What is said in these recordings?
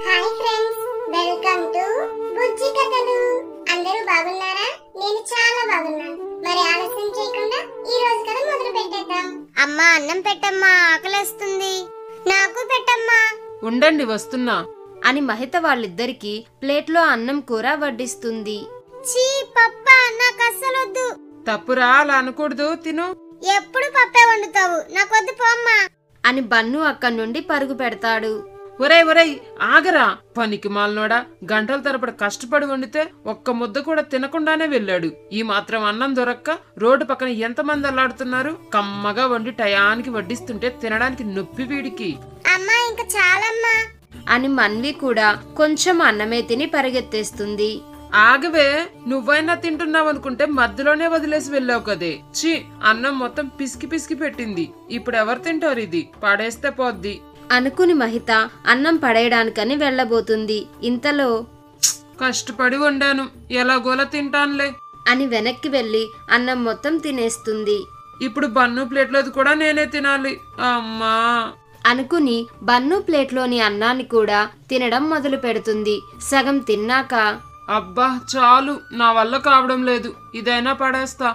Hi friends, welcome to బుజ్జి కథలు. అందరూ బాగున్నారా? నేను చాలా బాగున్నాను. మరి ఆలస్యం చేయకుండా ఈ రోజు కథ మొదలు పెట్టేద్దాం. అమ్మా, అన్నం పెట్టమ్మా, ఆకలేస్తుంది. నాకు పెట్టమ్మా. ఉండండి వస్తున్నా అని మహిత వాళ్ళిద్దరికి ప్లేట్లో అన్నం కూర వడ్డిస్తుంది. చీ పప్పా, నాకు అస్సలొద్దు. తప్పురా, అలా అనకూడదు, తిను. ఎప్పుడు పప్పే వండుతావు, నాకొద్దు పోమ్మా అని బన్ను అక్కడి నుండి పరుగు పెడతాడు. ఒరేయ్ ఆగరా, పనికి మాలనోడా. గంటల తరబడి కష్టపడి వండితే ఒక్క ముద్ద కూడా తినకుండానే వెళ్ళాడు. ఈ మాత్రం అన్నం దొరక్క రోడ్డు పక్కన ఎంతమంది అల్లాడుతున్నారు. కమ్మగా వండి టయానికి వడ్డిస్తుంటే తినడానికి నొప్పి వీడికి. అమ్మా, ఇంకా చాలమ్మా అని మన్వి కూడా కొంచెం అన్నమే తిని పరిగెత్తేస్తుంది. ఆగవే, నువ్వైనా తింటున్నావనుకుంటే మధ్యలోనే వదిలేసి వెళ్ళావు కదే. ఛీ, అన్నం మొత్తం పిసికి పిసికి పెట్టింది. ఇప్పుడు ఎవరు తింటారు? ఇది పడేస్తే పోద్ది అనుకుని మహిత అన్నం పడేయడానికని వెళ్లబోతుంది. ఇంతలో కష్టపడి వండాను, ఎలాగోలా తింటానులే అని వెనక్కి వెళ్లి అన్నం మొత్తం తినేస్తుంది. ఇప్పుడు బన్ను ప్లేట్లోది కూడా నేనే తినాలి. అమ్మా అనుకుని బన్ను ప్లేట్లోని అన్నాన్ని కూడా తినడం మొదలు పెడుతుంది. సగం తిన్నాక, అబ్బా చాలు, నా వల్ల కావడం లేదు, ఇదైనా పడేస్తా.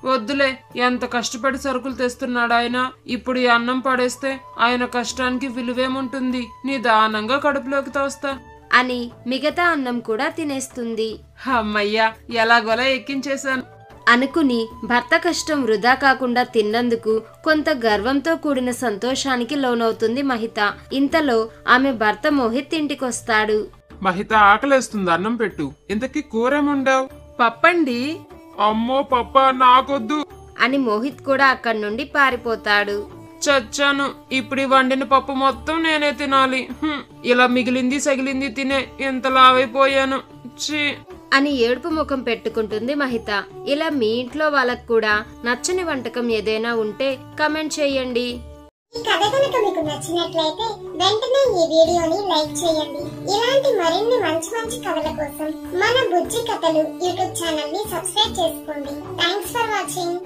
వద్దులే, ఎంత కష్టపడి సరుకులు తెస్తున్నాడు ఆయన. ఇప్పుడు ఈ అన్నం పడేస్తే ఆయన కష్టానికి విలువేముంటుంది? నిదానంగా కడుపులోకి తోస్తా అని మిగతా అన్నం కూడా తినేస్తుంది. అమ్మయ్యా, ఎలాగోలా ఎక్కించేశాను అనుకుని భర్త కష్టం వృధా కాకుండా తిన్నందుకు కొంత గర్వంతో కూడిన సంతోషానికి లోనవుతుంది మహిత. ఇంతలో ఆమె భర్త మోహిత్ ఇంటికొస్తాడు. మహిత, ఆకలేస్తుంది, అన్నం పెట్టు. ఇంతకీ కూరేముండావు? పప్పండి. అమ్మో పప్పా, నాకొద్దు అని మోహిత్ కూడా అక్కడి నుండి పారిపోతాడు. చచ్చాను, ఇప్పుడు వండిన పప్పు మొత్తం నేనే తినాలి. ఇలా మిగిలింది సగిలింది తినే ఎంత లావైపోయాను. ఛీ అని ఏడుపు ముఖం పెట్టుకుంటుంది మహిత. ఇలా మీ ఇంట్లో వాళ్ళకు కూడా నచ్చని వంటకం ఏదైనా ఉంటే కమెంట్ చేయండి. ఈ కథ కనుక మీకు నచ్చినట్లయితే వెంటనే ఈ వీడియోని లైక్ చేయండి. ఇలాంటి మరిన్ని మంచి మంచి కథల కోసం మన బుజ్జి కథలు యూట్యూబ్ ఛానల్ ని సబ్స్క్రైబ్ చేసుకోండి. Thanks for watching.